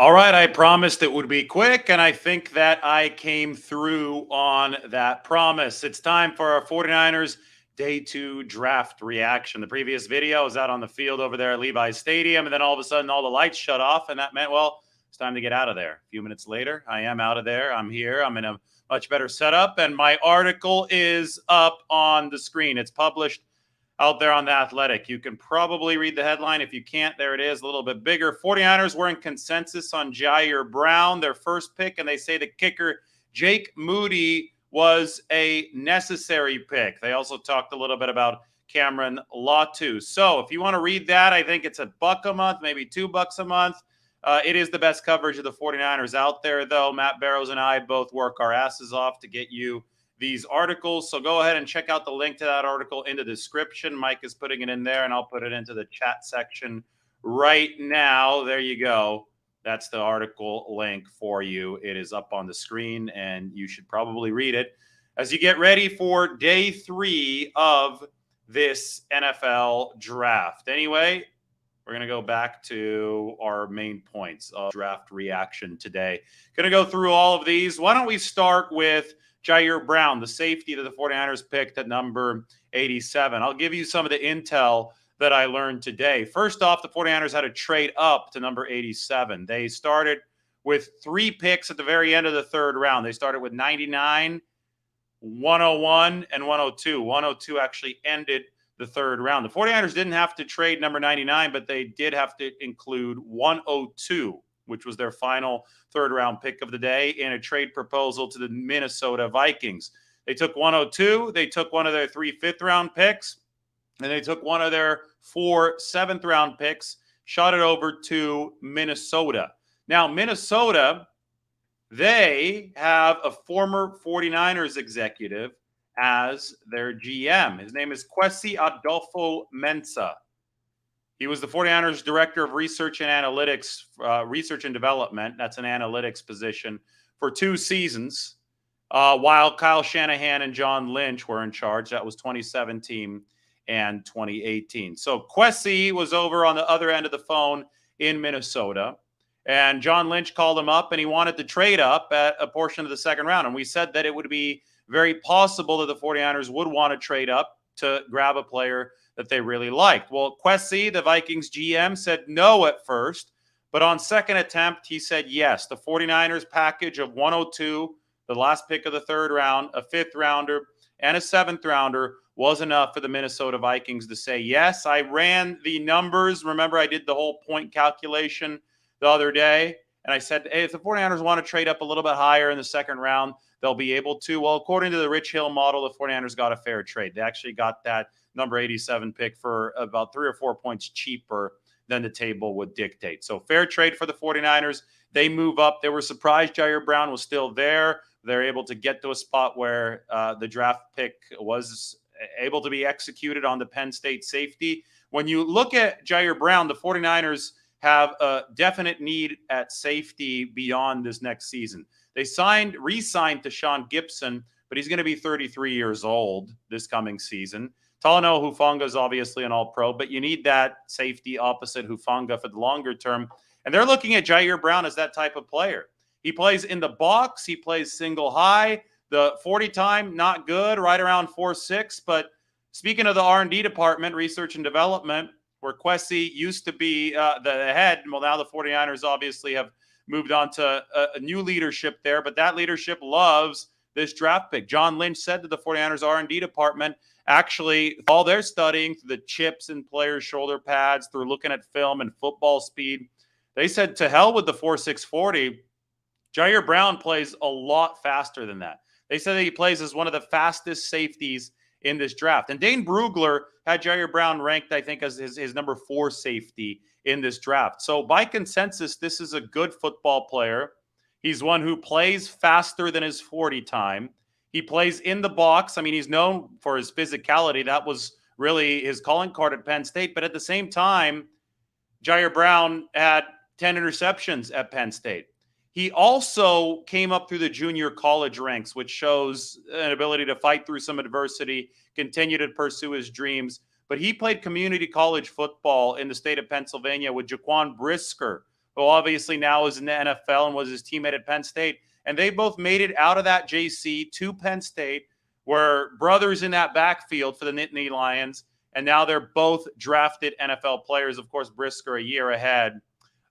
All right, I promised it would be quick, and I think that I came through on that promise. It's time for our 49ers Day 2 draft reaction. The previous video was out on the field over there at Levi's Stadium, and then all of a sudden all the lights shut off, and that meant, well, it's time to get out of there. A few minutes later, I am out of there. I'm here. I'm in a much better setup, and my article is up on the screen. It's published out there on The Athletic. You can probably read the headline. If you can't, there it is, a little bit bigger. 49ers were in consensus on Jair Brown, their first pick, and they say the kicker, Jake Moody, was a necessary pick. They also talked a little bit about Cameron Latu. So if you want to read that, I think it's $1 a month, maybe $2 a month. It is the best coverage of the 49ers out there, though. Matt Barrows and I both work our asses off to get you these articles. So go ahead and check out the link to that article in the description. Mike is putting it in there, and I'll put it into the chat section right now. There you go. That's the article link for you. It is up on the screen, and you should probably read it as you get ready for day 3 of this NFL draft. Anyway, we're going to go back to our main points of draft reaction today. Going to go through all of these. Why don't we start with Jair Brown, the safety that the 49ers picked at number 87. I'll give you some of the intel that I learned today. First off, the 49ers had to trade up to number 87. They started with 3 picks at the very end of the third round. They started with 99, 101, and 102. 102 actually ended the third round. The 49ers didn't have to trade number 99, but they did have to include 102, which was their final third-round pick of the day, in a trade proposal to the Minnesota Vikings. They took 102. They took one of their 3 fifth-round picks, and they took one of their 4 seventh-round picks, shot it over to Minnesota. Now, Minnesota, they have a former 49ers executive as their GM. His name is Kwesi Adolfo-Mensah. He was the 49ers Director of Research and Analytics, Research and Development. That's an analytics position for 2 seasons, while Kyle Shanahan and John Lynch were in charge. That was 2017 and 2018. So Kwesi was over on the other end of the phone in Minnesota, and John Lynch called him up, and he wanted to trade up at a portion of the second round. And we said that it would be very possible that the 49ers would want to trade up to grab a player that they really liked. Well, Kwesi, the Vikings GM, said no at first, but on second attempt, he said yes. The 49ers package of 102, the last pick of the third round, a 5th rounder, and a 7th rounder was enough for the Minnesota Vikings to say yes. I ran the numbers. Remember, I did the whole point calculation the other day, and I said, hey, if the 49ers want to trade up a little bit higher in the second round, they'll be able to. Well, according to the Rich Hill model, the 49ers got a fair trade. They actually got that number 87 pick for about 3 or 4 points cheaper than the table would dictate. So fair trade for the 49ers. They move up. They were surprised Jair Brown was still there. They're able to get to a spot where the draft pick was able to be executed on the Penn State safety. When you look at Jair Brown, the 49ers have a definite need at safety beyond this next season. They re-signed to Sean Gibson, but he's going to be 33 years old this coming season. Talanoa Hufanga is obviously an all-pro, but you need that safety opposite Hufanga for the longer term. And they're looking at Jair Brown as that type of player. He plays in the box. He plays single high. The 40 time, not good, right around 4.6. But speaking of the R&D department, research and development, where Kwesi used to be the head, well, now the 49ers obviously have moved on to a new leadership there, but that leadership loves this draft pick. John Lynch said to the 49ers R&D department, actually, all they're studying through the chips in players' shoulder pads, through looking at film and football speed, they said to hell with the 4.6 40. Jair Brown plays a lot faster than that. They said that he plays as one of the fastest safeties in this draft. And Dane Brugler had Jair Brown ranked, I think, as his number 4 safety in this draft. So by consensus, this is a good football player. He's one who plays faster than his 40 time. He plays in the box. I mean, he's known for his physicality. That was really his calling card at Penn State. But at the same time, Jair Brown had 10 interceptions at Penn State. He also came up through the junior college ranks, which shows an ability to fight through some adversity, continue to pursue his dreams. But he played community college football in the state of Pennsylvania with Jaquan Brisker, who obviously now is in the NFL and was his teammate at Penn State. And they both made it out of that JC to Penn State, were brothers in that backfield for the Nittany Lions. And now they're both drafted NFL players. Of course, Brisker a year ahead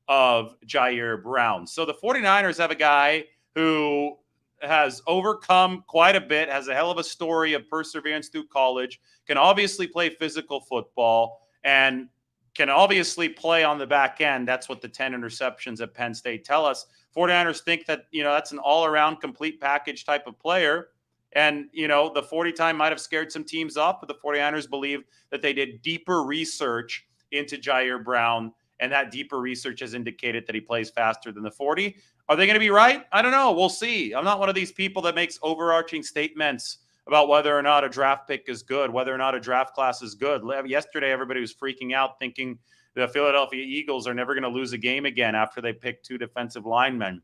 of Jair Brown. So the 49ers have a guy who has overcome quite a bit, has a hell of a story of perseverance through college, can obviously play physical football, and can obviously play on the back end. That's what the 10 interceptions at Penn State tell us. 49ers think that, that's an all-around complete package type of player. And, the 40 time might have scared some teams off, but the 49ers believe that they did deeper research into Jair Brown, and that deeper research has indicated that he plays faster than the 40. Are they going to be right? I don't know. We'll see. I'm not one of these people that makes overarching statements about whether or not a draft pick is good, whether or not a draft class is good. Yesterday, everybody was freaking out thinking the Philadelphia Eagles are never going to lose a game again after they picked 2 defensive linemen.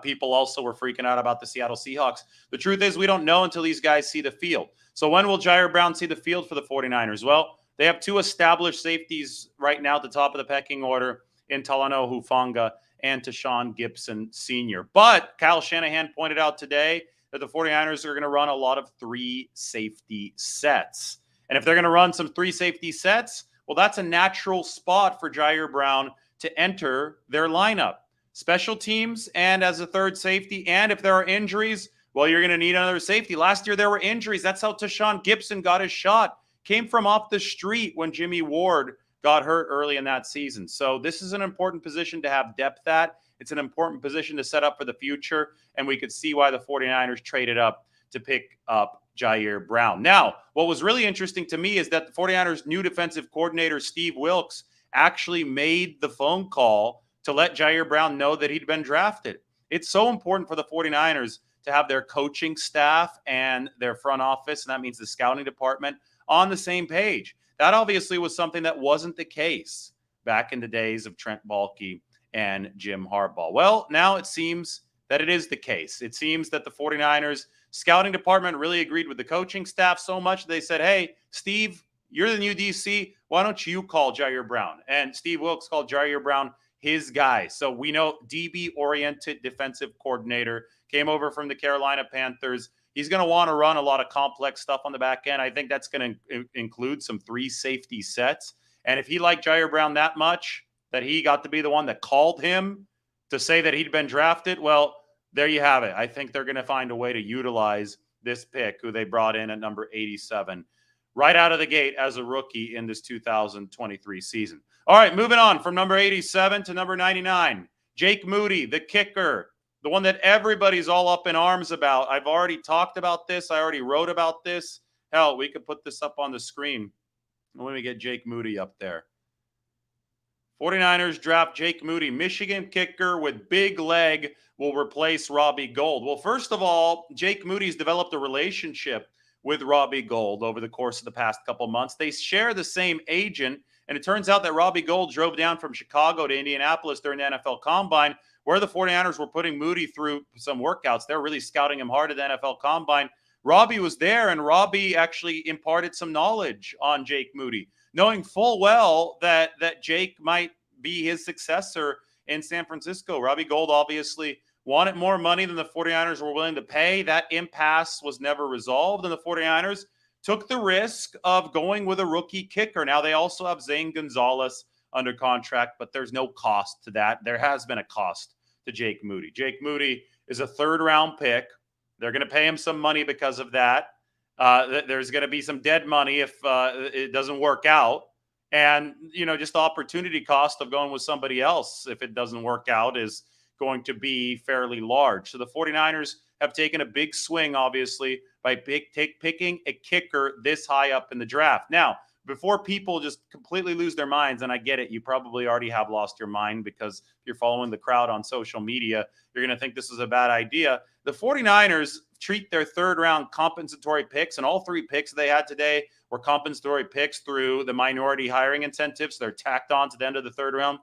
People also were freaking out about the Seattle Seahawks. The truth is we don't know until these guys see the field. So when will Jair Brown see the field for the 49ers? Well, they have 2 established safeties right now at the top of the pecking order in Talanoa Hufanga and Tashawn Gibson Sr. But Kyle Shanahan pointed out today that the 49ers are going to run a lot of 3 safety sets. And if they're going to run some 3 safety sets, well, that's a natural spot for Jair Brown to enter their lineup. Special teams and as a third safety. And if there are injuries, well, you're going to need another safety. Last year, there were injuries. That's how Tashawn Gibson got his shot. Came from off the street when Jimmy Ward got hurt early in that season. So this is an important position to have depth at. It's an important position to set up for the future. And we could see why the 49ers traded up to pick up Jair Brown. Now, what was really interesting to me is that the 49ers' new defensive coordinator, Steve Wilks, actually made the phone call to let Jair Brown know that he'd been drafted. It's so important for the 49ers to have their coaching staff and their front office, and that means the scouting department, on the same page. That obviously was something that wasn't the case back in the days of Trent Baalke and Jim Harbaugh. Well, now it seems that it is the case. It seems that the 49ers scouting department really agreed with the coaching staff so much they said, hey, Steve, you're the new DC. Why don't you call Jair Brown? And Steve Wilks called Jair Brown his guy. So we know DB-oriented defensive coordinator, came over from the Carolina Panthers. He's going to want to run a lot of complex stuff on the back end. I think that's going to include some 3 safety sets. And if he liked Jair Brown that much, that he got to be the one that called him to say that he'd been drafted, well, there you have it. I think they're going to find a way to utilize this pick, who they brought in at number 87, right out of the gate as a rookie in this 2023 season. All right, moving on from number 87 to number 99. Jake Moody, the kicker, the one that everybody's all up in arms about. I've already talked about this. I already wrote about this. Hell, we could put this up on the screen. Let me get Jake Moody up there. 49ers draft Jake Moody, Michigan kicker with big leg, will replace Robbie Gould. Well, first of all, Jake Moody's developed a relationship with Robbie Gould over the course of the past couple months. They share the same agent, and it turns out that Robbie Gould drove down from Chicago to Indianapolis during the NFL Combine, where the 49ers were putting Moody through some workouts. They're really scouting him hard at the NFL Combine. Robbie was there, and Robbie actually imparted some knowledge on Jake Moody, knowing full well that Jake might be his successor in San Francisco. Robbie Gould obviously wanted more money than the 49ers were willing to pay. That impasse was never resolved, and the 49ers took the risk of going with a rookie kicker. Now, they also have Zane Gonzalez under contract, but there's no cost to that. There has been a cost to Jake Moody. Jake Moody is a 3rd-round pick. They're going to pay him some money because of that. There's going to be some dead money if it doesn't work out. And, just the opportunity cost of going with somebody else if it doesn't work out is going to be fairly large. So the 49ers have taken a big swing, obviously, by picking a kicker this high up in the draft. Now, before people just completely lose their minds, and I get it, you probably already have lost your mind because if you're following the crowd on social media, you're going to think this is a bad idea. The 49ers treat their 3rd-round compensatory picks, and all 3 picks they had today were compensatory picks through the minority hiring incentives. They're tacked on to the end of the 3rd round.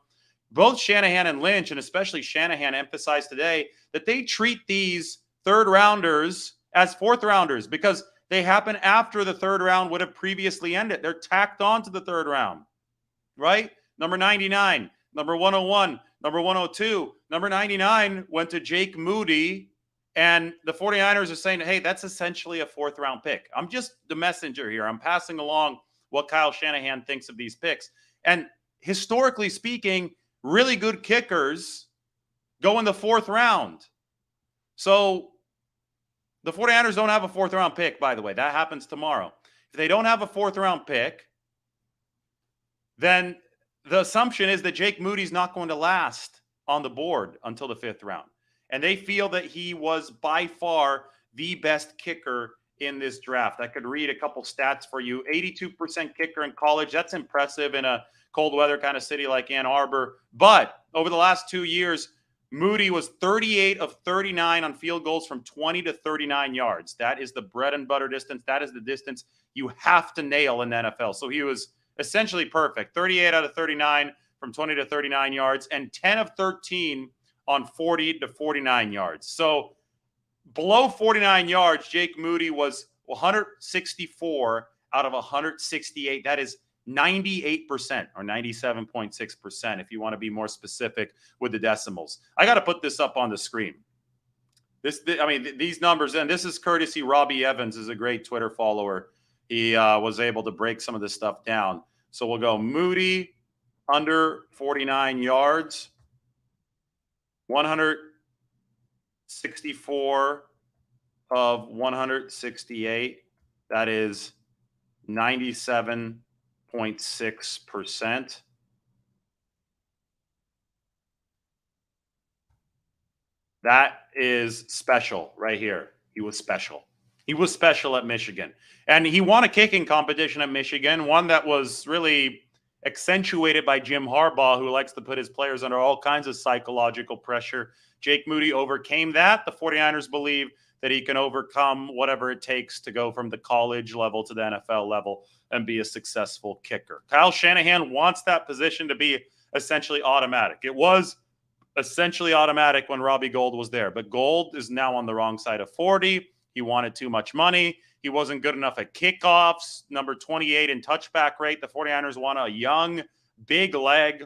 Both Shanahan and Lynch, and especially Shanahan, emphasized today that they treat these 3rd-rounders as 4th-rounders because they happen after the 3rd round would have previously ended. They're tacked on to the 3rd round, right? Number 99, number 101, number 102, number 99 went to Jake Moody. And the 49ers are saying, hey, that's essentially a fourth-round pick. I'm just the messenger here. I'm passing along what Kyle Shanahan thinks of these picks. And historically speaking, really good kickers go in the fourth round. So the 49ers don't have a fourth-round pick, by the way. That happens tomorrow. If they don't have a fourth-round pick, then the assumption is that Jake Moody's not going to last on the board until the fifth round. And they feel that he was by far the best kicker in this draft. I could read a couple stats for you. 82% kicker in college. That's impressive in a cold weather kind of city like Ann Arbor. But over the last 2 years, Moody was 38 of 39 on field goals from 20 to 39 yards. That is the bread and butter distance. That is the distance you have to nail in the NFL. So he was essentially perfect. 38 out of 39 from 20 to 39 yards and 10 of 13 on 40 to 49 yards. So below 49 yards, Jake Moody was 164 out of 168. That is 98% or 97.6% if you want to be more specific with the decimals. I got to put this up on the screen. These numbers, and this is courtesy Robbie Evans, is a great Twitter follower. He was able to break some of this stuff down. So we'll go Moody under 49 yards. 164 of 168. That is 97.6%. That is special right here. He was special. He was special at Michigan. And he won a kicking competition at Michigan, one that was really accentuated by Jim Harbaugh, who likes to put his players under all kinds of psychological pressure. Jake Moody overcame that. The 49ers believe that he can overcome whatever it takes to go from the college level to the NFL level and be a successful kicker. Kyle Shanahan wants that position to be essentially automatic. It was essentially automatic when Robbie Gould was there, but Gould is now on the wrong side of 40. He wanted too much money. He wasn't good enough at kickoffs. Number 28 in touchback rate. The 49ers want a young, big leg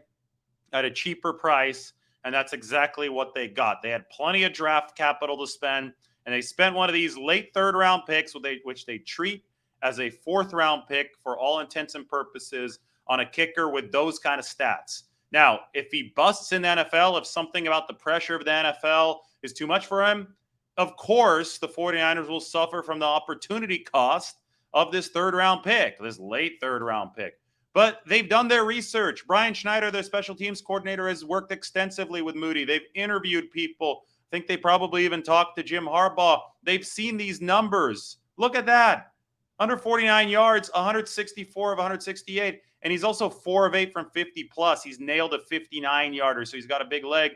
at a cheaper price, and that's exactly what they got. They had plenty of draft capital to spend, and they spent one of these late third-round picks, which they treat as a fourth-round pick for all intents and purposes on a kicker with those kind of stats. Now, if he busts in the NFL, if something about the pressure of the NFL is too much for him, of course, the 49ers will suffer from the opportunity cost of this third-round pick, this late third-round pick. But they've done their research. Brian Schneider, their special teams coordinator, has worked extensively with Moody. They've interviewed people. I think they probably even talked to Jim Harbaugh. They've seen these numbers. Look at that. Under 49 yards, 164 of 168. And he's also 4 of 8 from 50+. He's nailed a 59-yarder, so he's got a big leg.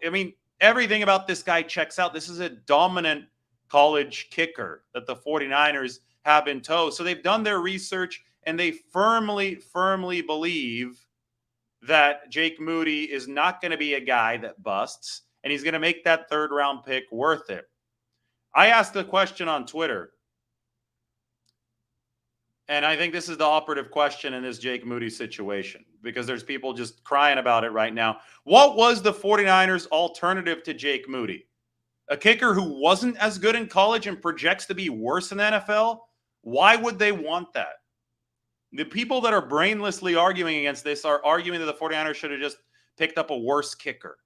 I mean, everything about this guy checks out. This is a dominant college kicker that the 49ers have in tow. So they've done their research, and they firmly believe that Jake Moody is not going to be a guy that busts, and he's going to make that third-round pick worth it. I asked the question on Twitter, and I think this is the operative question in this Jake Moody situation because there's people just crying about it right now. What was the 49ers' alternative to Jake Moody? A kicker who wasn't as good in college and projects to be worse in the NFL? Why would they want that? The people that are brainlessly arguing against this are arguing that the 49ers should have just picked up a worse kicker.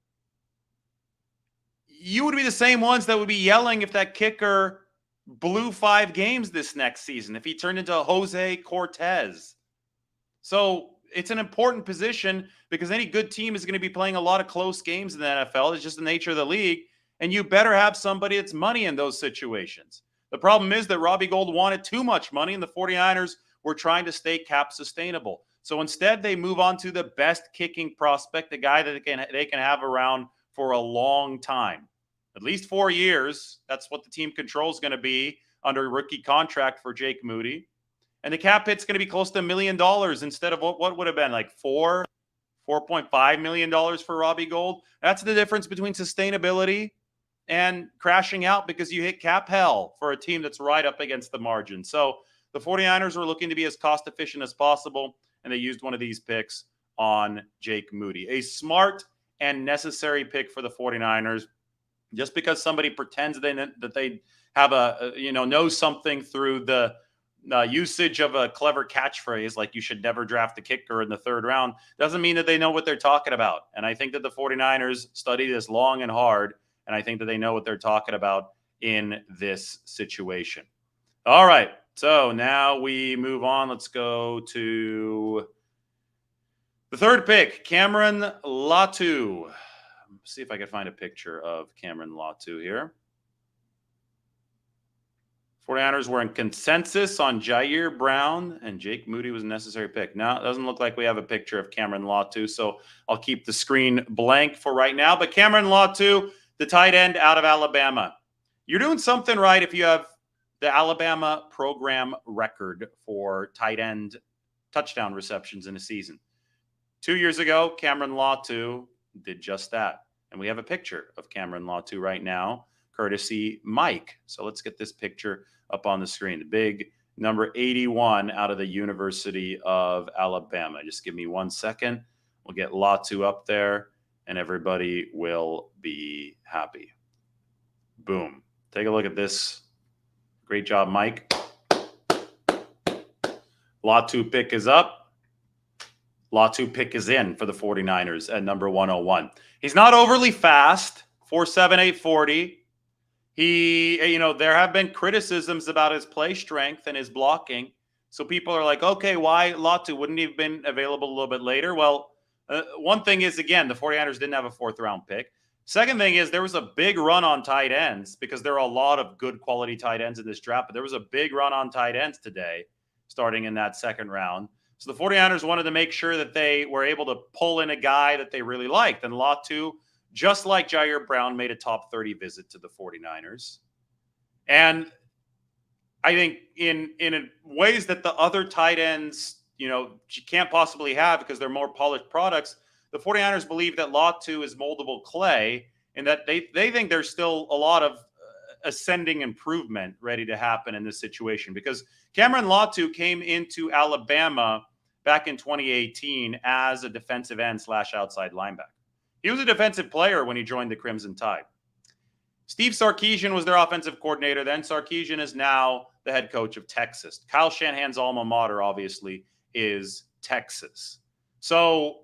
You would be the same ones that would be yelling if that kicker blew 5 games this next season, if he turned into Jose Cortez. So it's an important position because any good team is going to be playing a lot of close games in the NFL. It's just the nature of the league. And you better have somebody that's money in those situations. The problem is that Robbie Gould wanted too much money and the 49ers were trying to stay cap sustainable. So instead they move on to the best kicking prospect, the guy that they can have around for a long time. At least 4 years. That's what the team control is going to be under a rookie contract for Jake Moody. And the cap hit's going to be close to $1 million instead of what would have been like $4.5 million for Robbie Gould. That's the difference between sustainability and crashing out because you hit cap hell for a team that's right up against the margin. So the 49ers were looking to be as cost efficient as possible, and they used one of these picks on Jake Moody. A smart and necessary pick for the 49ers. Just because somebody pretends that they have know something through the usage of a clever catchphrase like you should never draft the kicker in the third round doesn't mean that they know what they're talking about. And I think that the 49ers study this long and hard, and I think that they know what they're talking about in this situation. All right, so now we move on. Let's go to the third pick, Cameron Latu. Let's see if I can find a picture of Cameron Latu here. 49ers were in consensus on Jair Brown, and Jake Moody was a necessary pick. Now, it doesn't look like we have a picture of Cameron Latu, so I'll keep the screen blank for right now. But Cameron Latu, the tight end out of Alabama. You're doing something right if you have the Alabama program record for tight end touchdown receptions in a season. 2 years ago, Cameron Latu did just that. And we have a picture of Cameron Latu right now, courtesy Mike. So let's get this picture up on the screen. The big number 81 out of the University of Alabama. Just give me 1 second. We'll get Latu up there, and everybody will be happy. Boom. Take a look at this. Great job, Mike. Latu pick is up. Latu pick is in for the 49ers at number 101. He's not overly fast, 4.78 40. There have been criticisms about his play strength and his blocking. So people are like, okay, why Latu? Wouldn't he have been available a little bit later? Well, one thing is, again, the 49ers didn't have a fourth-round pick. Second thing is there was a big run on tight ends because there are a lot of good quality tight ends in this draft, but there was a big run on tight ends today, starting in that second round. So the 49ers wanted to make sure that they were able to pull in a guy that they really liked. And Latu, just like Jair Brown, made a top 30 visit to the 49ers. And I think in ways that the other tight ends, you can't possibly have because they're more polished products, the 49ers believe that Latu is moldable clay and that they think there's still a lot of ascending improvement ready to happen in this situation because Cameron Latu came into Alabama back in 2018 as a defensive end / outside linebacker. He was a defensive player when he joined the Crimson Tide. Steve Sarkisian was their offensive coordinator then. Sarkisian is now the head coach of Texas. Kyle Shanahan's alma mater, obviously, is Texas. So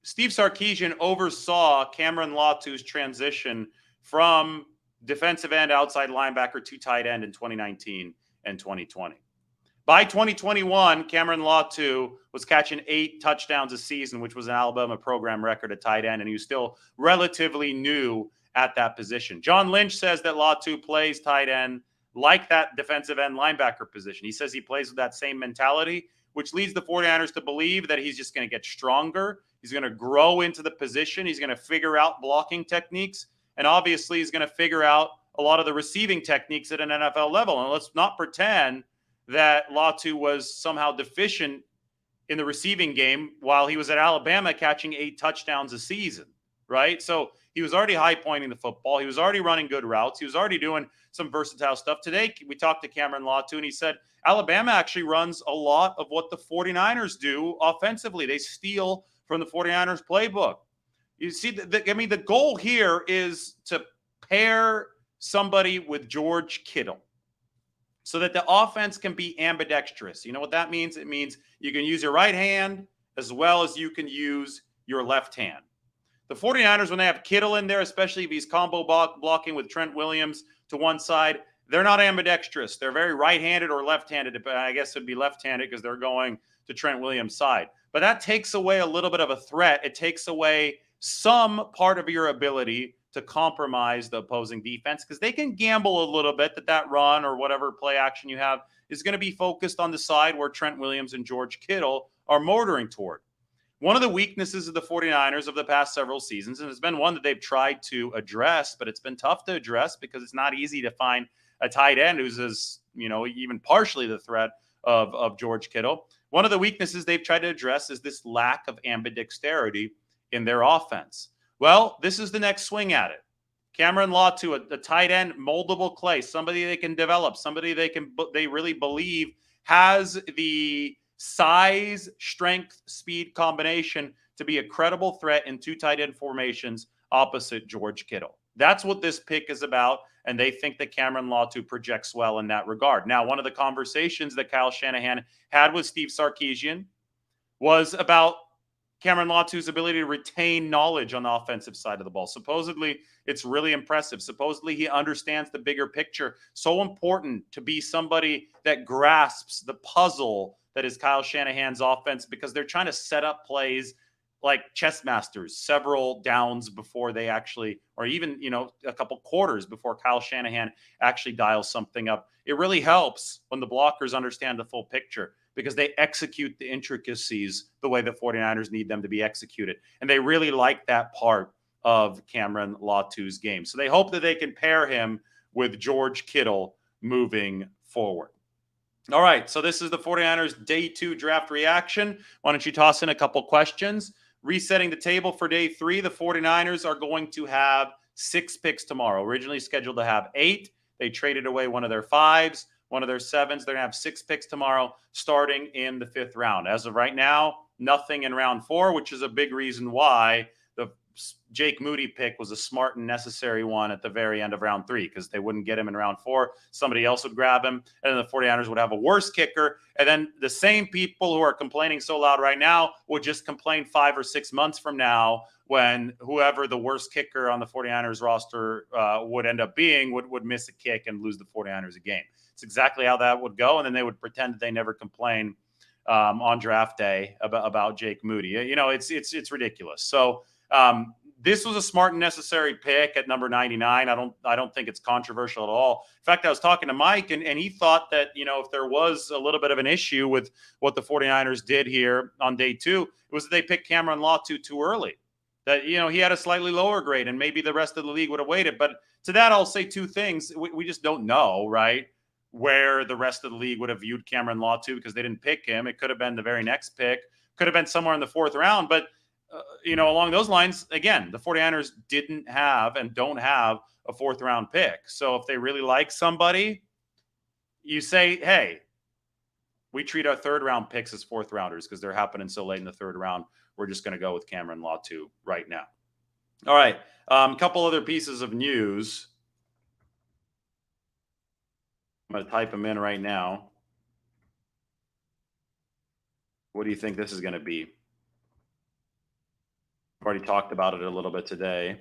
Steve Sarkisian oversaw Cameron Latu's transition from defensive end, outside linebacker to tight end in 2019 and 2020. By 2021, Cameron Latu was catching 8 touchdowns a season, which was an Alabama program record at tight end, and he was still relatively new at that position. John Lynch says that Latu plays tight end like that defensive end linebacker position. He says he plays with that same mentality, which leads the 49ers to believe that he's just going to get stronger. He's going to grow into the position. He's going to figure out blocking techniques, and obviously he's going to figure out a lot of the receiving techniques at an NFL level. And let's not pretend that Latu was somehow deficient in the receiving game while he was at Alabama catching 8 touchdowns a season, right? So he was already high pointing the football. He was already running good routes. He was already doing some versatile stuff. Today, we talked to Cameron Latu, and he said Alabama actually runs a lot of what the 49ers do offensively. They steal from the 49ers playbook. You see, the goal here is to pair somebody with George Kittle so that the offense can be ambidextrous. You know what that means? It means you can use your right hand as well as you can use your left hand. The 49ers, when they have Kittle in there, especially if he's combo blocking with Trent Williams to one side, they're not ambidextrous. They're very right-handed or left-handed. I guess it'd be left-handed because they're going to Trent Williams' side. But that takes away a little bit of a threat. It takes away some part of your ability to compromise the opposing defense because they can gamble a little bit that run or whatever play action you have is going to be focused on the side where Trent Williams and George Kittle are motoring toward. One of the weaknesses of the 49ers of the past several seasons, and it's been one that they've tried to address, but it's been tough to address because it's not easy to find a tight end who's as, even partially the threat of George Kittle. One of the weaknesses they've tried to address is this lack of ambidexterity in their offense. Well, this is the next swing at it. Cameron Latu, a tight end, moldable clay, somebody they can develop, somebody they really believe has the size, strength, speed combination to be a credible threat in two tight end formations opposite George Kittle. That's what this pick is about, and they think that Cameron Latu projects well in that regard. Now, one of the conversations that Kyle Shanahan had with Steve Sarkisian was about Cameron Latu's ability to retain knowledge on the offensive side of the ball. Supposedly, it's really impressive. Supposedly, he understands the bigger picture. So important to be somebody that grasps the puzzle that is Kyle Shanahan's offense, because they're trying to set up plays like chess masters several downs before they actually, or even, a couple quarters before Kyle Shanahan actually dials something up. It really helps when the blockers understand the full picture, because they execute the intricacies the way the 49ers need them to be executed. And they really like that part of Cameron Latu's game. So they hope that they can pair him with George Kittle moving forward. All right, so this is the 49ers Day 2 draft reaction. Why don't you toss in a couple questions? Resetting the table for Day 3, the 49ers are going to have 6 picks tomorrow. Originally scheduled to have 8. They traded away one of their 5s, one of their 7s. They're going to have 6 picks tomorrow, starting in the 5th round. As of right now, nothing in round 4, which is a big reason why the Jake Moody pick was a smart and necessary one at the very end of round 3, because they wouldn't get him in round 4. Somebody else would grab him, and then the 49ers would have a worse kicker. And then the same people who are complaining so loud right now would just complain 5 or 6 months from now, when whoever the worst kicker on the 49ers roster would end up being would miss a kick and lose the 49ers a game. It's exactly how that would go. And then they would pretend that they never complain on draft day about Jake Moody. It's ridiculous. So this was a smart and necessary pick at number 99. I don't think it's controversial at all. In fact, I was talking to Mike, and he thought that, if there was a little bit of an issue with what the 49ers did here on Day 2, it was that they picked Cameron Latu too early. That, he had a slightly lower grade, and maybe the rest of the league would have waited. But to that, I'll say 2 things. We just don't know, right, where the rest of the league would have viewed Cameron Latu, because they didn't pick him. It could have been the very next pick. Could have been somewhere in the 4th round. But along those lines, again, the 49ers didn't have and don't have a 4th round pick. So if they really like somebody, you say, hey, we treat our 3rd round picks as 4th rounders because they're happening so late in the 3rd round. We're just going to go with Cameron Latu right now. All right. A couple other pieces of news. I'm going to type them in right now. What do you think this is going to be? I've already talked about it a little bit today.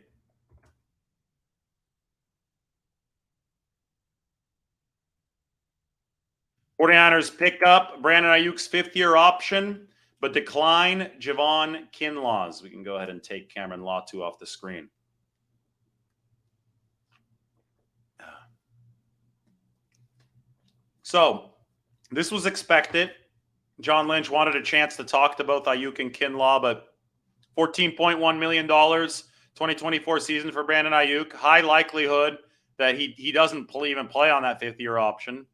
'49ers pick up Brandon Ayuk's 5th-year option, but decline Javon Kinlaw's. We can go ahead and take Cameron Latu off the screen. So this was expected. John Lynch wanted a chance to talk to both Ayuk and Kinlaw, but $14.1 million 2024 season for Brandon Ayuk. High likelihood that he doesn't even play on that 5th-year option.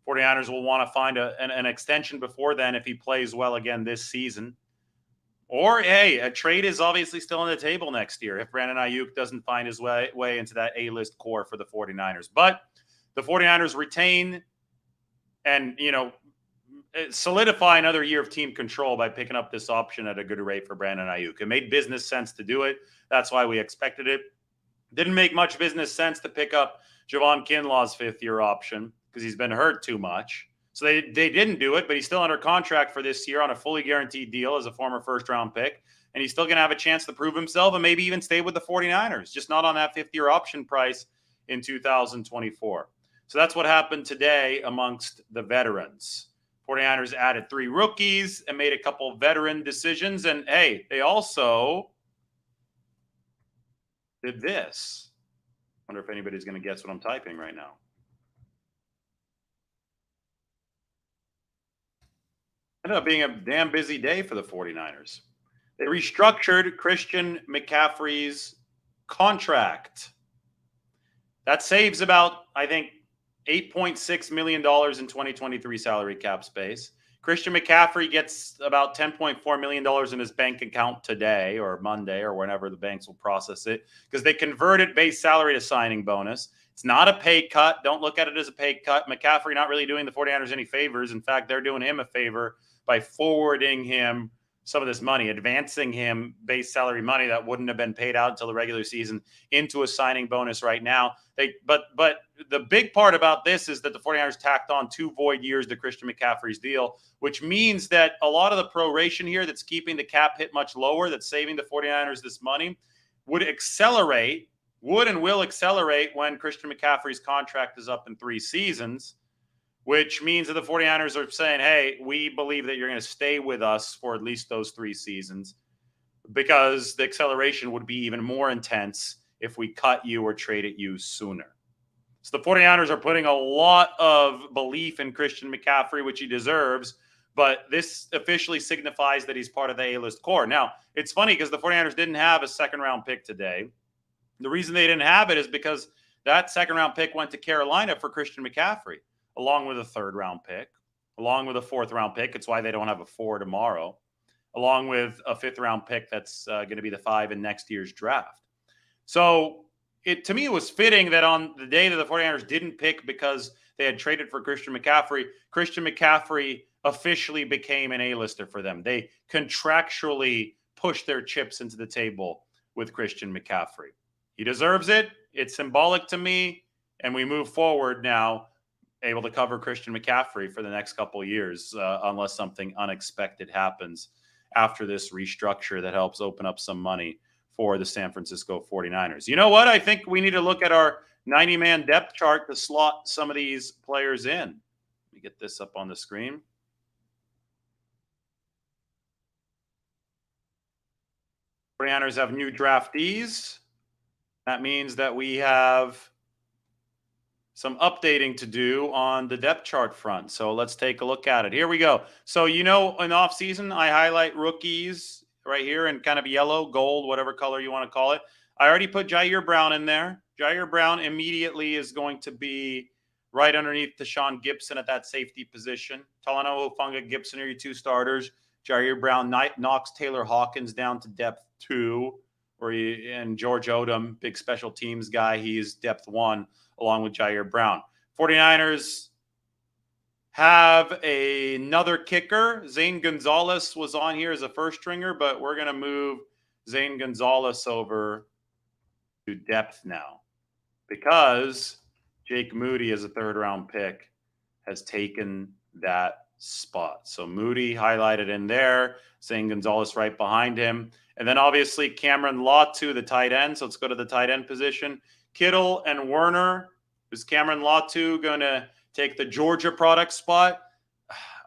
49ers will want to find an extension before then if he plays well again this season. Or, hey, a trade is obviously still on the table next year if Brandon Ayuk doesn't find his way into that A-list core for the 49ers. But the 49ers retain and, solidify another year of team control by picking up this option at a good rate for Brandon Ayuk. It made business sense to do it. That's why we expected it. Didn't make much business sense to pick up Javon Kinlaw's 5th-year option because he's been hurt too much. So they didn't do it, but he's still under contract for this year on a fully guaranteed deal as a former 1st-round pick. And he's still going to have a chance to prove himself and maybe even stay with the 49ers, just not on that 5th-year option price in 2024. So that's what happened today amongst the veterans. 49ers added 3 rookies and made a couple of veteran decisions. And, hey, they also did this. Wonder if anybody's going to guess what I'm typing right now. Ended up being a damn busy day for the 49ers. They restructured Christian McCaffrey's contract. That saves about, I think, $8.6 million in 2023 salary cap space. Christian McCaffrey gets about $10.4 million in his bank account today or Monday or whenever the banks will process it, because they converted base salary to signing bonus. It's not a pay cut. Don't look at it as a pay cut. McCaffrey not really doing the 49ers any favors. In fact, they're doing him a favor by forwarding him some of this money, advancing him base salary money that wouldn't have been paid out until the regular season into a signing bonus right now. But the big part about this is that the 49ers tacked on 2 void years to Christian McCaffrey's deal, which means that a lot of the proration here that's keeping the cap hit much lower, that's saving the 49ers this money, would and will accelerate when Christian McCaffrey's contract is up in 3 seasons. Which means that the 49ers are saying, hey, we believe that you're going to stay with us for at least those 3 seasons, because the acceleration would be even more intense if we cut you or traded you sooner. So the 49ers are putting a lot of belief in Christian McCaffrey, which he deserves, but this officially signifies that he's part of the A-list core. Now, it's funny because the 49ers didn't have a second-round pick today. The reason they didn't have it is because that second-round pick went to Carolina for Christian McCaffrey, along with a 3rd-round pick, along with a 4th-round pick. It's why they don't have a 4 tomorrow, along with a 5th-round pick that's going to be the 5 in next year's draft. So to me, it was fitting that on the day that the 49ers didn't pick because they had traded for Christian McCaffrey officially became an A-lister for them. They contractually pushed their chips into the table with Christian McCaffrey. He deserves it. It's symbolic to me, and we move forward now, able to cover Christian McCaffrey for the next couple of years, unless something unexpected happens after this restructure that helps open up some money for the San Francisco 49ers. You know what? I think we need to look at our 90-man depth chart to slot some of these players in. Let me get this up on the screen. The 49ers have new draftees. That means that we have some updating to do on the depth chart front. So let's take a look at it. Here we go. So, in offseason, I highlight rookies right here in kind of yellow, gold, whatever color you want to call it. I already put Jair Brown in there. Jair Brown immediately is going to be right underneath Deshaun Gibson at that safety position. Talanoa Hufanga, Gibson are your 2 starters. Jair Brown knocks Taylor Hawkins down to depth 2. And George Odom, big special teams guy, he's depth 1. Along with Jair Brown. 49ers have another kicker. Zane Gonzalez was on here as a first stringer, but we're going to move Zane Gonzalez over to depth now because Jake Moody, as a 3rd-round pick, has taken that spot. So Moody highlighted in there, Zane Gonzalez right behind him. And then obviously Cameron Latu, the tight end. So let's go to the tight end position. Kittle and Werner. Is Cameron Latu going to take the Georgia product spot?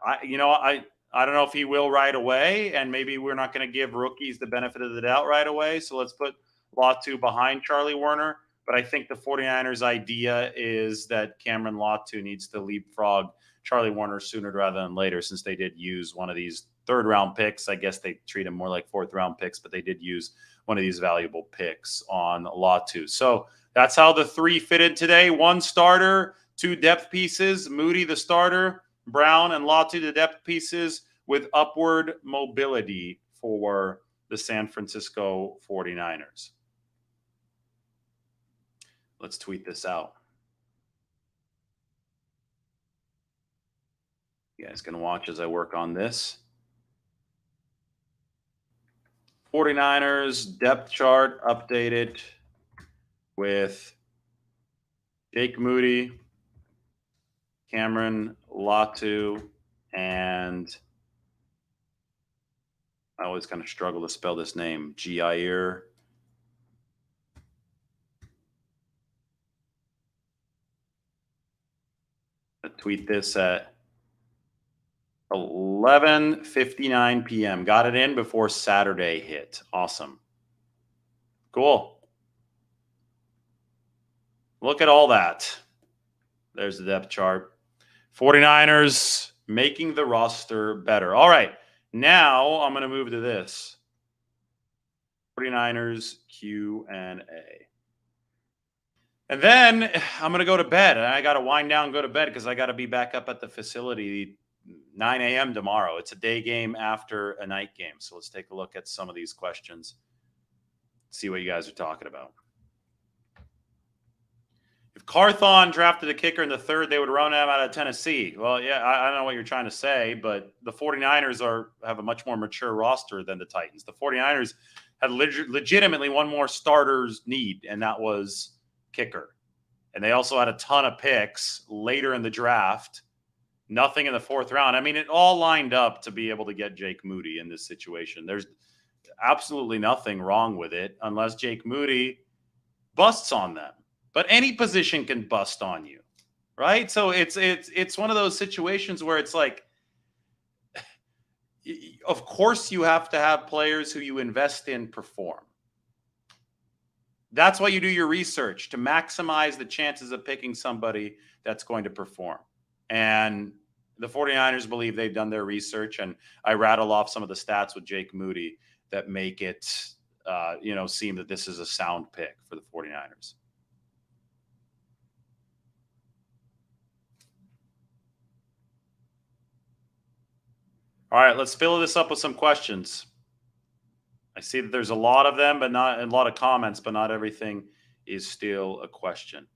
I don't know if he will right away, and maybe we're not going to give rookies the benefit of the doubt right away. So let's put Latu behind Charlie Werner. But I think the 49ers idea is that Cameron Latu needs to leapfrog Charlie Werner sooner rather than later, since they did use one of these 3rd-round picks. I guess they treat them more like 4th-round picks, but they did use one of these valuable picks on Latu. So that's how the 3 fitted today. 1 starter, 2 depth pieces. Moody, the starter. Brown and Latu, the depth pieces, with upward mobility for the San Francisco 49ers. Let's tweet this out. You guys can watch as I work on this. 49ers depth chart updated with Jake Moody, Cameron Latu, and I always kind of struggle to spell this name, Ji'Ayir. I tweet this at 11:59 p.m. Got it in before Saturday hit. Awesome. Cool. Look at all that. There's the depth chart. 49ers making the roster better. All right. Now I'm going to move to this. 49ers Q&A. And then I'm going to go to bed. I got to wind down and go to bed because I got to be back up at the facility 9 a.m. tomorrow. It's a day game after a night game. So let's take a look at some of these questions. See what you guys are talking about. If Carthon drafted a kicker in the third. They would run him out of Tennessee. Well, yeah, I don't know what you're trying to say, but the 49ers have a much more mature roster than the Titans. The 49ers had legitimately one more starter's need, and that was kicker. And they also had a ton of picks later in the draft. Nothing in the fourth round. I mean, it all lined up to be able to get Jake Moody in this situation. There's absolutely nothing wrong with it unless Jake Moody busts on them. But any position can bust on you, right? So it's one of those situations where it's like, of course you have to have players who you invest in perform. That's why you do your research, to maximize the chances of picking somebody that's going to perform. And the 49ers believe they've done their research, and I rattle off some of the stats with Jake Moody that make it seem that this is a sound pick for the 49ers. All right, let's fill this up with some questions. I see that there's a lot of them, but not a lot of comments, but not everything is still a question.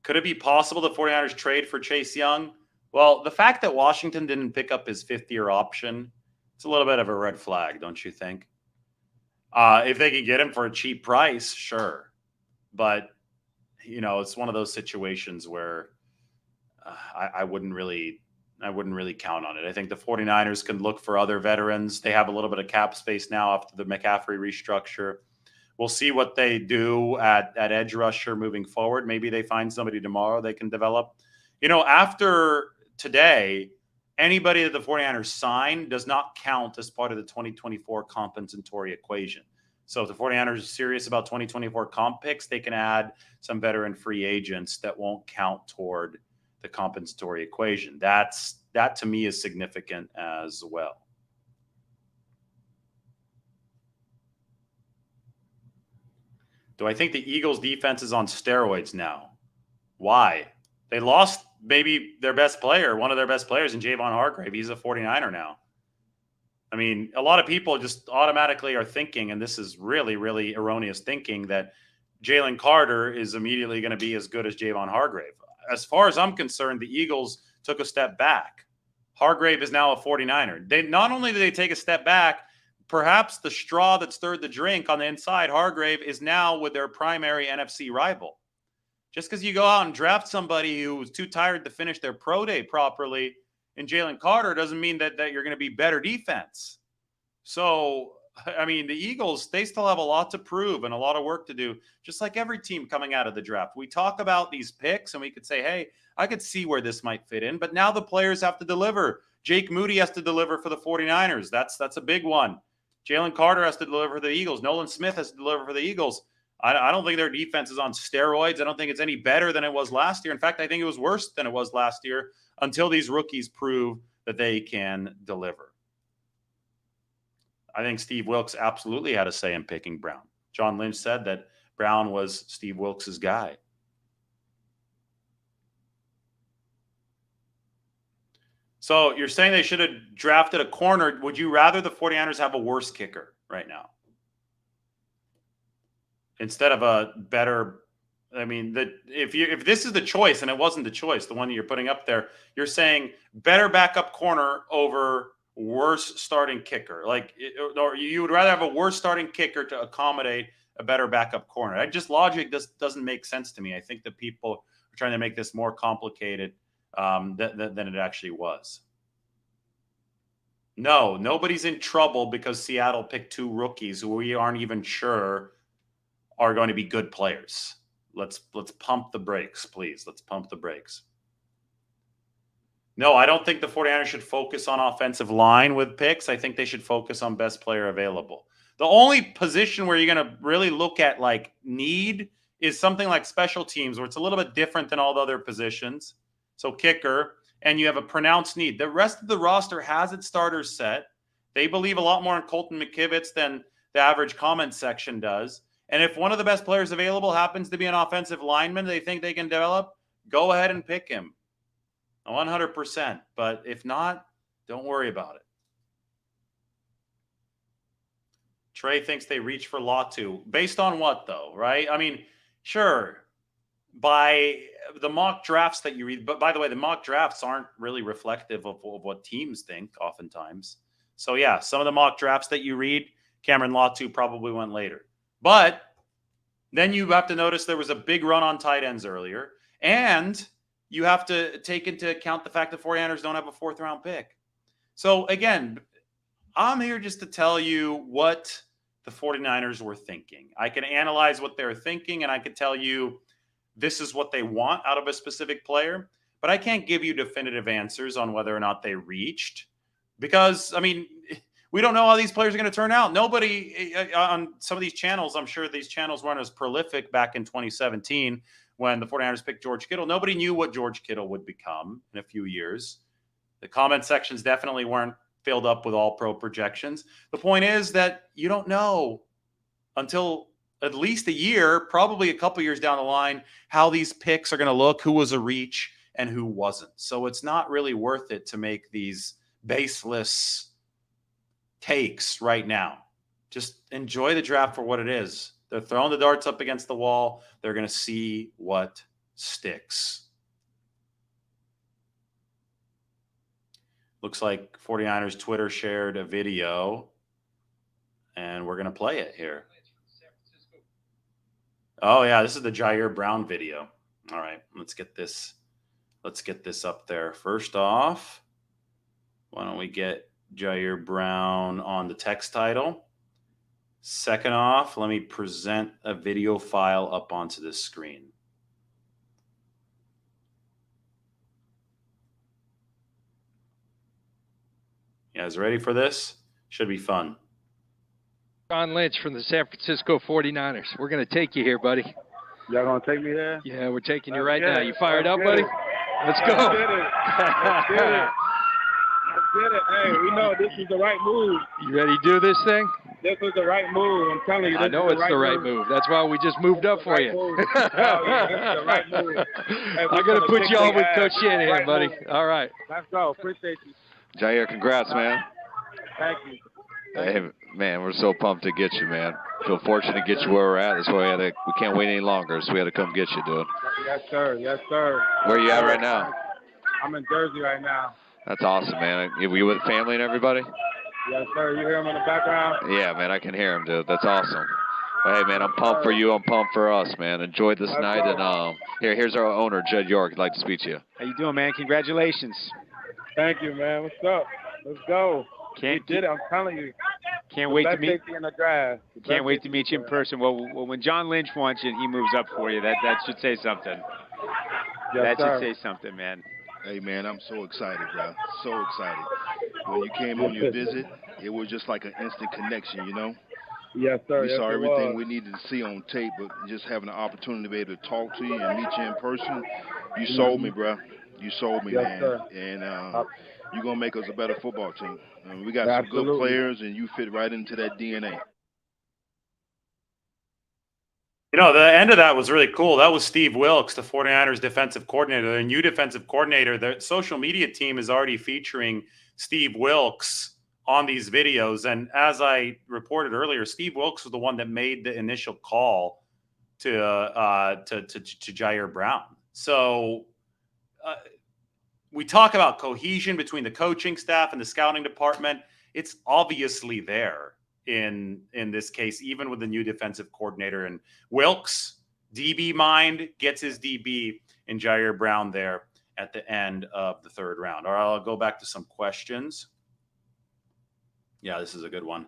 Could it be possible the 49ers trade for Chase Young? Well, the fact that Washington didn't pick up his fifth-year option, it's a little bit of a red flag, don't you think? If they could get him for a cheap price, sure. But, it's one of those situations where I wouldn't really count on it. I think the 49ers can look for other veterans. They have a little bit of cap space now after the McCaffrey restructure. We'll see what they do at edge rusher moving forward. Maybe they find somebody tomorrow they can develop. After today, anybody that the 49ers sign does not count as part of the 2024 compensatory equation. So if the 49ers are serious about 2024 comp picks, they can add some veteran free agents that won't count toward the compensatory equation. That to me is significant as well. Do I think the Eagles defense is on steroids now? Why? They lost maybe their best player, one of their best players in Javon Hargrave. He's a 49er now. I mean, a lot of people just automatically are thinking, and this is really, really erroneous thinking, that Jalen Carter is immediately going to be as good as Javon Hargrave. As far as I'm concerned, the Eagles took a step back. Hargrave is now a 49er. They not only did they take a step back, perhaps the straw that stirred the drink on the inside, Hargrave is now with their primary NFC rival. Just because you go out and draft somebody who's too tired to finish their pro day properly in Jalen Carter doesn't mean that you're going to be better defense. So, I mean, the Eagles, they still have a lot to prove and a lot of work to do, just like every team coming out of the draft. We talk about these picks and we could say, hey, I could see where this might fit in, but now the players have to deliver. Jake Moody has to deliver for the 49ers. That's a big one. Jalen Carter has to deliver for the Eagles. Nolan Smith has to deliver for the Eagles. I don't think their defense is on steroids. I don't think it's any better than it was last year. In fact, I think it was worse than it was last year until these rookies prove that they can deliver. I think Steve Wilks absolutely had a say in picking Brown. John Lynch said that Brown was Steve Wilks' guy. So you're saying they should have drafted a corner. Would you rather the 49ers have a worse kicker right now instead of a better? I mean, if this is the choice, and it wasn't the choice, the one you're putting up there, you're saying better backup corner over worse starting kicker. Or you would rather have a worse starting kicker to accommodate a better backup corner. Logic just doesn't make sense to me. I think that people are trying to make this more complicated than it actually was. No, nobody's in trouble because Seattle picked two rookies who we aren't even sure are going to be good players. Let's pump the brakes, please. Let's pump the brakes. No, I don't think the 49ers should focus on offensive line with picks. I think they should focus on best player available. The only position where you're going to really look at need is something like special teams, where it's a little bit different than all the other positions. So kicker, and you have a pronounced need. The rest of the roster has its starters set. They believe a lot more in Colton McKivitz than the average comment section does. And if one of the best players available happens to be an offensive lineman they think they can develop, go ahead and pick him. 100%. But if not, don't worry about it. Trey thinks they reach for Latu. Based on what, though, right? I mean, sure. by the mock drafts that you read. But by the way, the mock drafts aren't really reflective of what teams think oftentimes. So yeah, some of the mock drafts that you read, Cameron Latu probably went later. But then you have to notice there was a big run on tight ends earlier. And you have to take into account the fact that 49ers don't have a 4th-round pick. So again, I'm here just to tell you what the 49ers were thinking. I can analyze what they're thinking, and I can tell you this is what they want out of a specific player. But I can't give you definitive answers on whether or not they reached. Because, I mean, we don't know how these players are going to turn out. Nobody on some of these channels, I'm sure these channels weren't as prolific back in 2017 when the 49ers picked George Kittle. Nobody knew what George Kittle would become in a few years. The comment sections definitely weren't filled up with all-pro projections. The point is that you don't know until at least a year, probably a couple years down the line, how these picks are going to look, who was a reach and who wasn't. So it's not really worth it to make these baseless takes right now. Just enjoy the draft for what it is. They're throwing the darts up against the wall. They're going to see what sticks. Looks like 49ers Twitter shared a video, and we're going to play it here. Oh, yeah, this is the Jair Brown video. All right, let's get this up there. First off, why don't we get Jair Brown on the text title? Second off, let me present a video file up onto this screen. You guys ready for this? Should be fun. John Lynch from the San Francisco 49ers. We're going to take you here, buddy. Y'all going to take me there? Yeah, we're taking you right now. You fired up, buddy? Let's go. Let's get it. Let's get it. Let's get it. Hey, we know this is the right move. You ready to do this thing? This was the right move. I'm telling you. I know it's the right move. That's why we just moved up for you. Oh, yeah, this is the right move. Hey, I'm going to put you on with Coach Shanahan, buddy. All right. Let's go. Appreciate you. Jair, congrats, man. Thank you. Hey, man, we're so pumped to get you, man. Feel fortunate to get you where we're at. That's why we can't wait any longer, so we had to come get you, dude. Yes, sir. Yes, sir. Where are you at right now? I'm in Jersey right now. That's awesome, man. Were you with family and everybody? Yes, sir. You hear him in the background? Yeah, man, I can hear him, dude. That's awesome. Well, hey, man, I'm pumped for you. I'm pumped for us, man. Enjoy this night. And here's our owner, Judd York. I'd like to speak to you. How you doing, man? Congratulations. Thank you, man. What's up? Let's go. You did it. I'm telling you. Can't wait to meet. In the draft. Can't wait to meet you in person. Well, when John Lynch wants you and he moves up for you, that should say something. Yes, that sir. should say something, man. Hey, man, I'm so excited, bro. So excited. When you came on your visit, it was just like an instant connection, you know? Yes, sir. We yes, saw it everything was. we needed to see on tape, but just having the opportunity to be able to talk to you and meet you in person, you sold me, bro. You sold me, Yes, man. sir. And you're going to make us a better football team. We got some good Absolutely. players, and you fit right into that DNA. You know, the end of that was really cool. That was Steve Wilks, the 49ers defensive coordinator. The new defensive coordinator, the social media team is already featuring Steve Wilks on these videos. And as I reported earlier, Steve Wilks was the one that made the initial call to Jair Brown. So we talk about cohesion between the coaching staff and the scouting department. It's obviously there in this case, even with the new defensive coordinator. And Wilks, DB mind, gets his DB in Jair Brown there at the end of the third round. All right, I'll go back to some questions. Yeah, this is a good one.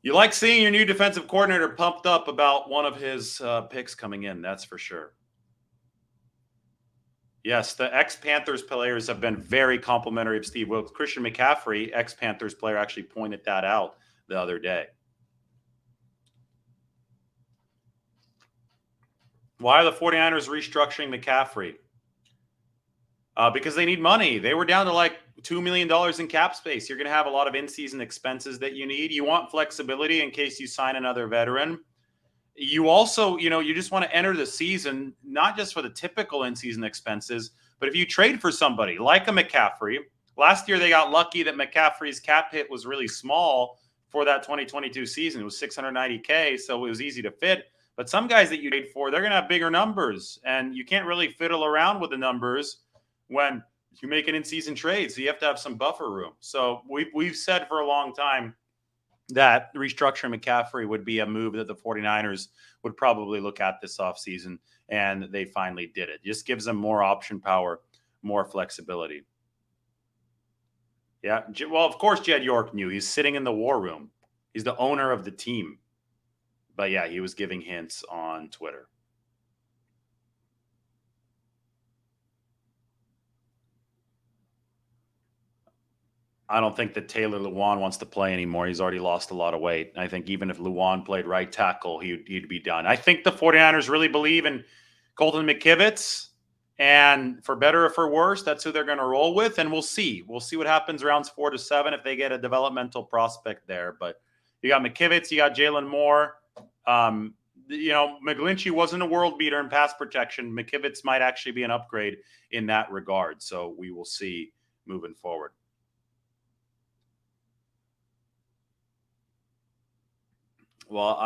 You like seeing your new defensive coordinator pumped up about one of his picks coming in, that's for sure. Yes, the ex-Panthers players have been very complimentary of Steve Wilks. Christian McCaffrey, ex-Panthers player, actually pointed that out the other day. Why are the 49ers restructuring McCaffrey? Because they need money. They were down to like $2 million in cap space. You're going to have a lot of in-season expenses that you need. You want flexibility in case you sign another veteran. You also, you just want to enter the season, not just for the typical in-season expenses, but if you trade for somebody like a McCaffrey, last year they got lucky that McCaffrey's cap hit was really small for that 2022 season. It was $690K, so it was easy to fit. But some guys that you trade for, they're going to have bigger numbers, and you can't really fiddle around with the numbers when you make an in-season trade. So you have to have some buffer room. So we've said for a long time that restructuring McCaffrey would be a move that the 49ers would probably look at this offseason, and they finally did it. Just gives them more option power, more flexibility. Yeah, well, of course, Jed York knew. He's sitting in the war room. He's the owner of the team. But yeah, he was giving hints on Twitter. I don't think that Taylor Lewan wants to play anymore. He's already lost a lot of weight. I think even if Lewan played right tackle, he'd be done. I think the 49ers really believe in Colton McKivitz. And for better or for worse, that's who they're going to roll with. And we'll see. We'll see what happens rounds 4 to 7 if they get a developmental prospect there. But you got McKivitz, you got Jalen Moore. McGlinchey wasn't a world beater in pass protection. McKivitz might actually be an upgrade in that regard. So we will see moving forward. Well,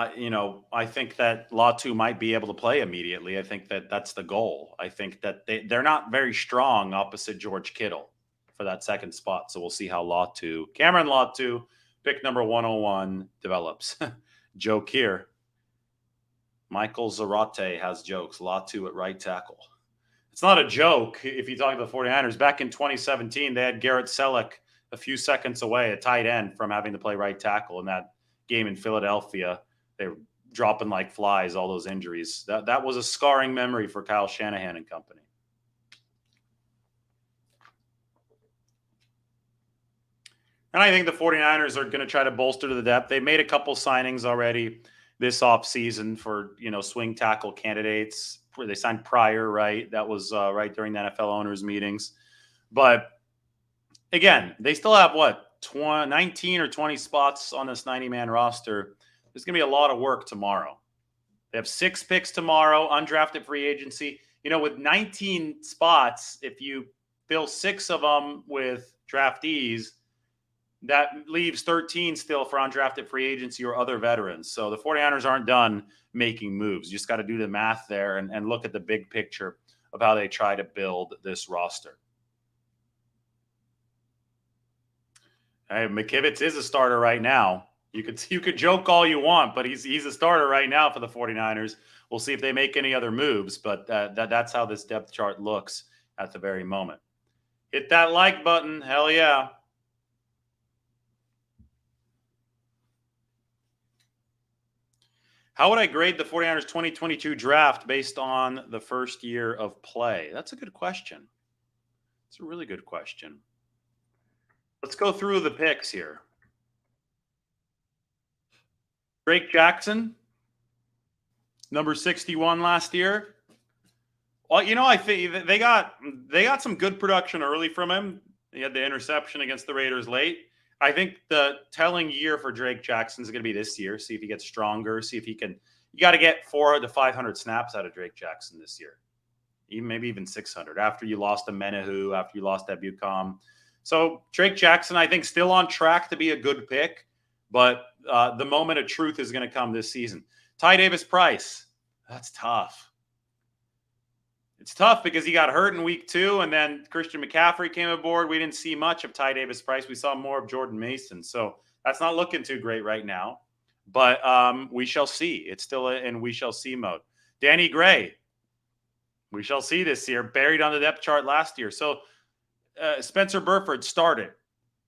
I think that Latu might be able to play immediately. I think that that's the goal. I think that they're not very strong opposite George Kittle for that second spot. So we'll see how Cameron Latu, pick number 101, develops. Joke here. Michael Zarate has jokes. Latu at right tackle. It's not a joke if you talk to the 49ers. Back in 2017, they had Garrett Selleck a few seconds away, a tight end, from having to play right tackle in that game in Philadelphia. They were dropping like flies, all those injuries. That was a scarring memory for Kyle Shanahan and company. And I think the 49ers are going to try to bolster to the depth. They made a couple signings already this offseason for, swing tackle candidates. They signed Pryor, right? That was right during the NFL owners meetings. But again, they still have 19 or 20 spots on this 90-man roster. There's going to be a lot of work tomorrow. They have 6 picks tomorrow, undrafted free agency. With 19 spots, if you fill 6 of them with draftees, that leaves 13 still for undrafted free agency or other veterans. So the 49ers aren't done making moves. You just got to do the math there and look at the big picture of how they try to build this roster. Hey, McKivitz is a starter right now. You could joke all you want, but he's a starter right now for the 49ers. We'll see if they make any other moves, but that's how this depth chart looks at the very moment. Hit that like button. Hell yeah. How would I grade the 49ers 2022 draft based on the first year of play? That's a good question. It's a really good question. Let's go through the picks here. Drake Jackson, number 61 last year. Well, I think they got some good production early from him. He had the interception against the Raiders late. I think the telling year for Drake Jackson is going to be this year. See if he gets stronger. See if he can. You got to get 400 to 500 snaps out of Drake Jackson this year. Maybe even 600 after you lost to Menahu, after you lost to Bucom. So Drake Jackson, I think, still on track to be a good pick, but the moment of truth is going to come this season. Ty Davis-Price, that's tough. It's tough because he got hurt in week 2, and then Christian McCaffrey came aboard. We didn't see much of Ty Davis-Price. We saw more of Jordan Mason. So that's not looking too great right now. But we shall see. It's still in we shall see mode. Danny Gray, we shall see this year. Buried on the depth chart last year. So Spencer Burford started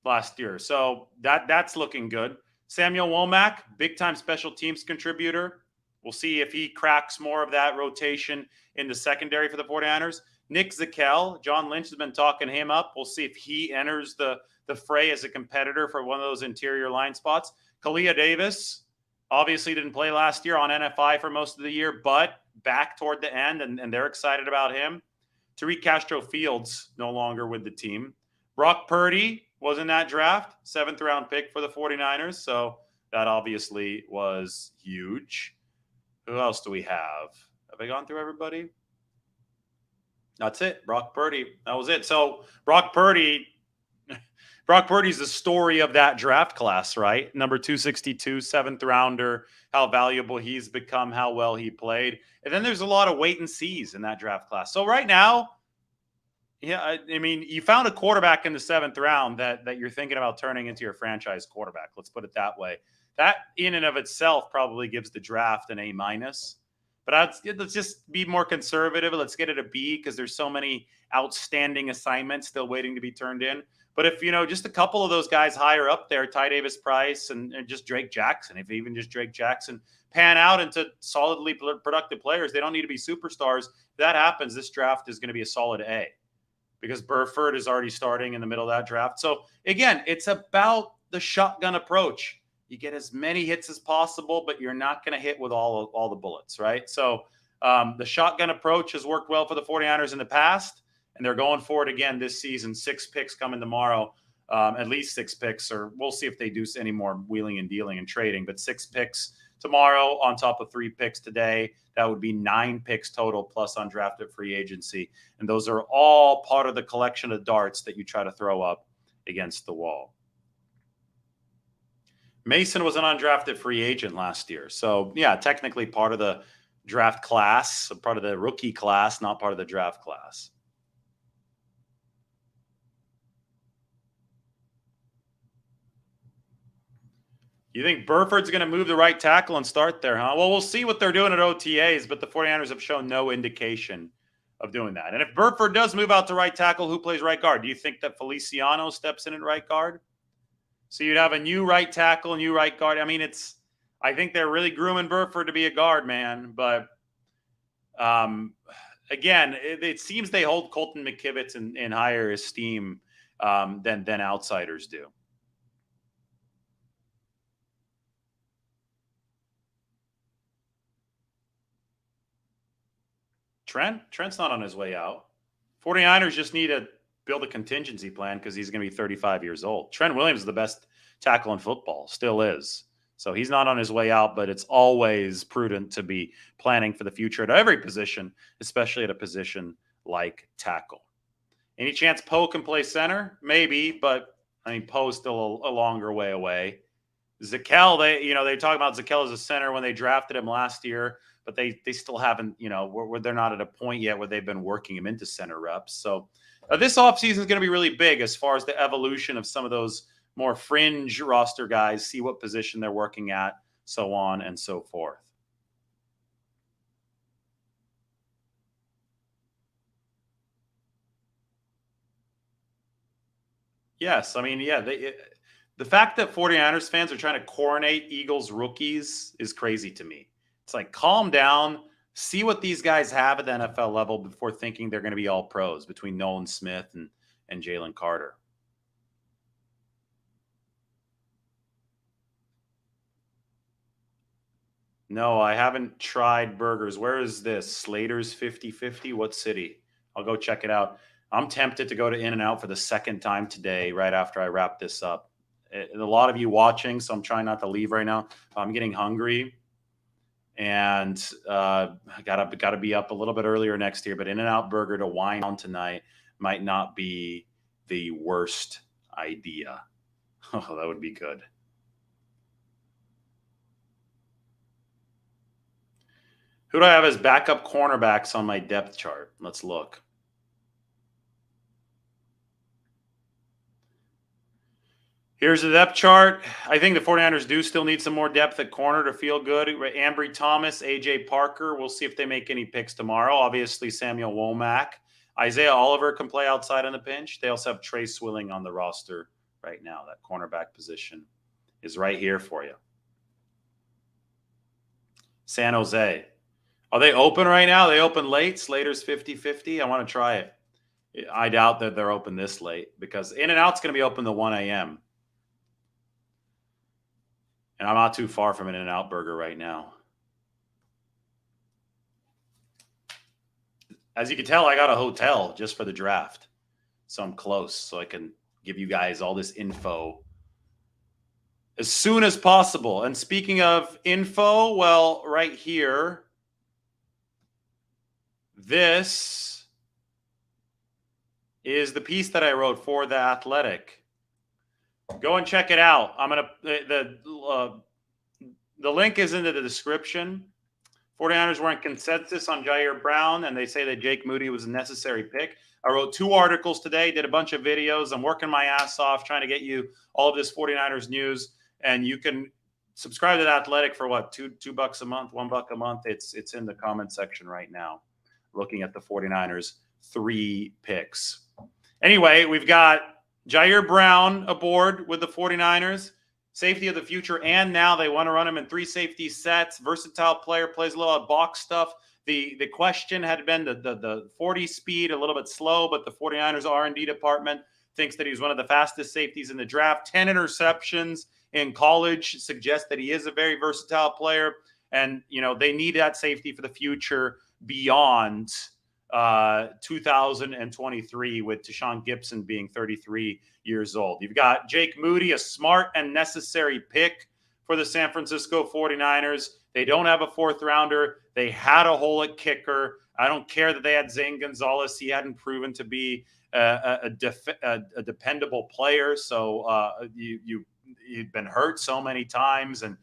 last year. So that's looking good. Samuel Womack, big-time special teams contributor. We'll see if he cracks more of that rotation in the secondary for the 49ers. Nick Zakel, John Lynch has been talking him up. We'll see if he enters the fray as a competitor for one of those interior line spots. Kalia Davis obviously didn't play last year on NFI for most of the year, but back toward the end, and they're excited about him. Tariq Castro-Fields no longer with the team. Brock Purdy was in that draft, 7th-round pick for the 49ers, so that obviously was huge. Who else do we have? Have I gone through everybody? That's it. Brock Purdy. That was it. So Brock Purdy Brock Purdy's the story of that draft class, right? Number 262, 7th rounder, how valuable he's become, how well he played. And then there's a lot of wait and sees in that draft class. So right now, yeah, I mean, you found a quarterback in the 7th round that you're thinking about turning into your franchise quarterback. Let's put it that way. That in and of itself probably gives the draft an A-. But let's just be more conservative. Let's get it a B because there's so many outstanding assignments still waiting to be turned in. But if, just a couple of those guys higher up there, Ty Davis Price and just Drake Jackson, if even just Drake Jackson pan out into solidly productive players, they don't need to be superstars. If that happens, this draft is going to be a solid A because Burford is already starting in the middle of that draft. So again, it's about the shotgun approach. You get as many hits as possible, but you're not going to hit with all the bullets, right? So the shotgun approach has worked well for the 49ers in the past, and they're going for it again this season. 6 picks coming tomorrow, at least 6 picks, or we'll see if they do any more wheeling and dealing and trading, but 6 picks tomorrow on top of 3 picks today. That would be 9 picks total plus undrafted free agency. And those are all part of the collection of darts that you try to throw up against the wall. Mason was an undrafted free agent last year. So, yeah, technically part of the draft class, part of the rookie class, not part of the draft class. You think Burford's going to move the right tackle and start there, huh? Well, we'll see what they're doing at OTAs, but the 49ers have shown no indication of doing that. And if Burford does move out to right tackle, who plays right guard? Do you think that Feliciano steps in at right guard? So you'd have a new right tackle, new right guard. I mean, I think they're really grooming Burford to be a guard, man. But again, it seems they hold Colton McKivitz in higher esteem than outsiders do. Trent's not on his way out. 49ers just need to build a contingency plan because he's going to be 35 years old. Trent Williams is the best tackle in football, still is. So he's not on his way out, but it's always prudent to be planning for the future at every position, especially at a position like tackle. Any chance Poe can play center? Maybe, but I mean, Poe's still a longer way away. Zakelj, they talk about Zakelj as a center when they drafted him last year, but they still haven't, where they're not at a point yet where they've been working him into center reps. So this offseason is going to be really big as far as the evolution of some of those more fringe roster guys, see what position they're working at, so on and so forth. Yes, I mean, yeah, the fact that 49ers fans are trying to coronate Eagles rookies is crazy to me. It's like, calm down, see what these guys have at the NFL level before thinking they're going to be all pros between Nolan Smith and Jalen Carter. No, I haven't tried burgers. Where is this? Slater's 50/50? What city? I'll go check it out. I'm tempted to go to In-N-Out for the second time today, right after I wrap this up. A lot of you watching, so I'm trying not to leave right now. I'm getting hungry, and I gotta be up a little bit earlier next year. But In-N-Out Burger to wine on tonight might not be the worst idea. Oh, that would be good. Who do I have as backup cornerbacks on my depth chart? Let's look. Here's the depth chart. I think the 49ers do still need some more depth at corner to feel good. Ambry Thomas, A.J. Parker. We'll see if they make any picks tomorrow. Obviously, Samuel Womack. Isaiah Oliver can play outside on the pinch. They also have Trey Swilling on the roster right now. That cornerback position is right here for you. San Jose. Are they open right now? They open late. Slater's 50/50. I want to try it. I doubt that they're open this late because In-N-Out's going to be open to 1 a.m. And I'm not too far from an In-N-Out burger right now. As you can tell, I got a hotel just for the draft. So I'm close. So I can give you guys all this info as soon as possible. And speaking of info, well, right here, this is the piece that I wrote for The Athletic. Go and check it out. I'm going to the link is in the description. 49ers were in consensus on Jair Brown, and they say that Jake Moody was a necessary pick. I wrote 2 articles today, did a bunch of videos. I'm working my ass off trying to get you all of this 49ers news, and you can subscribe to The Athletic for what, $2 a month, $1 a month. It's in the comment section right now, looking at the 49ers 3 picks. Anyway, we've got Jair Brown aboard with the 49ers. Safety of the future, and now they want to run him in 3 safety sets. Versatile player, plays a lot of box stuff. The question had been the 40 speed, a little bit slow, but the 49ers R&D department thinks that he's one of the fastest safeties in the draft. 10 interceptions in college suggests that he is a very versatile player, and they need that safety for the future beyond 2023, with Tashawn Gibson being 33 years old. You've got Jake Moody, a smart and necessary pick for the San Francisco 49ers. They don't have a 4th rounder. They had a hole at kicker. I don't care that they had Zane Gonzalez. He hadn't proven to be a dependable player. So he'd been hurt so many times, and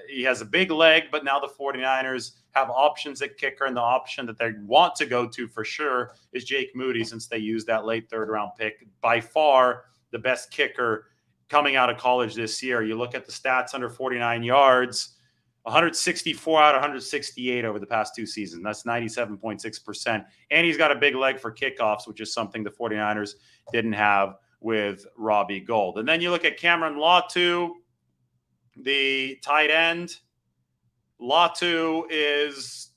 he has a big leg, but now the 49ers have options at kicker, and the option that they want to go to for sure is Jake Moody, since they used that late 3rd round pick. By far the best kicker coming out of college this year. You look at the stats under 49 yards, 164 out of 168 over the past 2 seasons. That's 97.6%. And he's got a big leg for kickoffs, which is something the 49ers didn't have with Robbie Gould. And then you look at Cameron Latu, the tight end. Latu is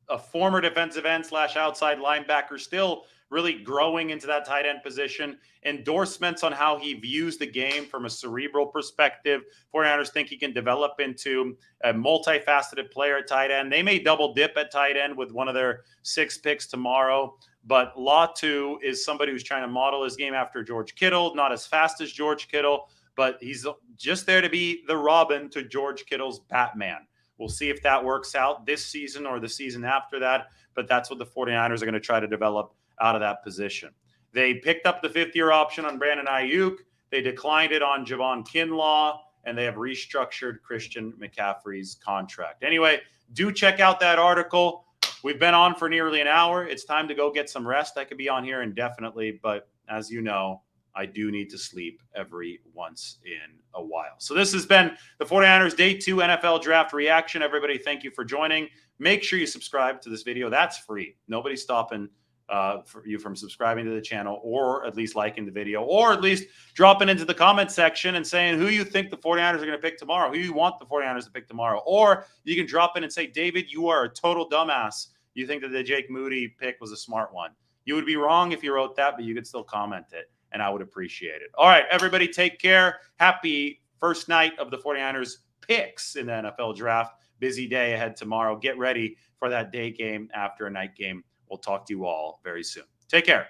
a former defensive end / outside linebacker, still really growing into that tight end position. Endorsements on how he views the game from a cerebral perspective. 49ers think he can develop into a multifaceted player at tight end. They may double dip at tight end with one of their 6 picks tomorrow, but Latu is somebody who's trying to model his game after George Kittle, not as fast as George Kittle, but he's just there to be the Robin to George Kittle's Batman. We'll see if that works out this season or the season after that, but that's what the 49ers are going to try to develop out of that position. They picked up the 5th-year option on Brandon Ayuk. They declined it on Javon Kinlaw, and they have restructured Christian McCaffrey's contract. Anyway, do check out that article. We've been on for nearly an hour. It's time to go get some rest. I could be on here indefinitely, but as you know, I do need to sleep every once in a while. So this has been the 49ers Day 2 NFL Draft Reaction. Everybody, thank you for joining. Make sure you subscribe to this video. That's free. Nobody's stopping for you from subscribing to the channel, or at least liking the video, or at least dropping into the comment section and saying who you think the 49ers are going to pick tomorrow, who you want the 49ers to pick tomorrow. Or you can drop in and say, David, you are a total dumbass. You think that the Jake Moody pick was a smart one. You would be wrong if you wrote that, but you could still comment it, and I would appreciate it. All right, everybody, take care. Happy first night of the 49ers picks in the NFL Draft. Busy day ahead tomorrow. Get ready for that day game after a night game. We'll talk to you all very soon. Take care.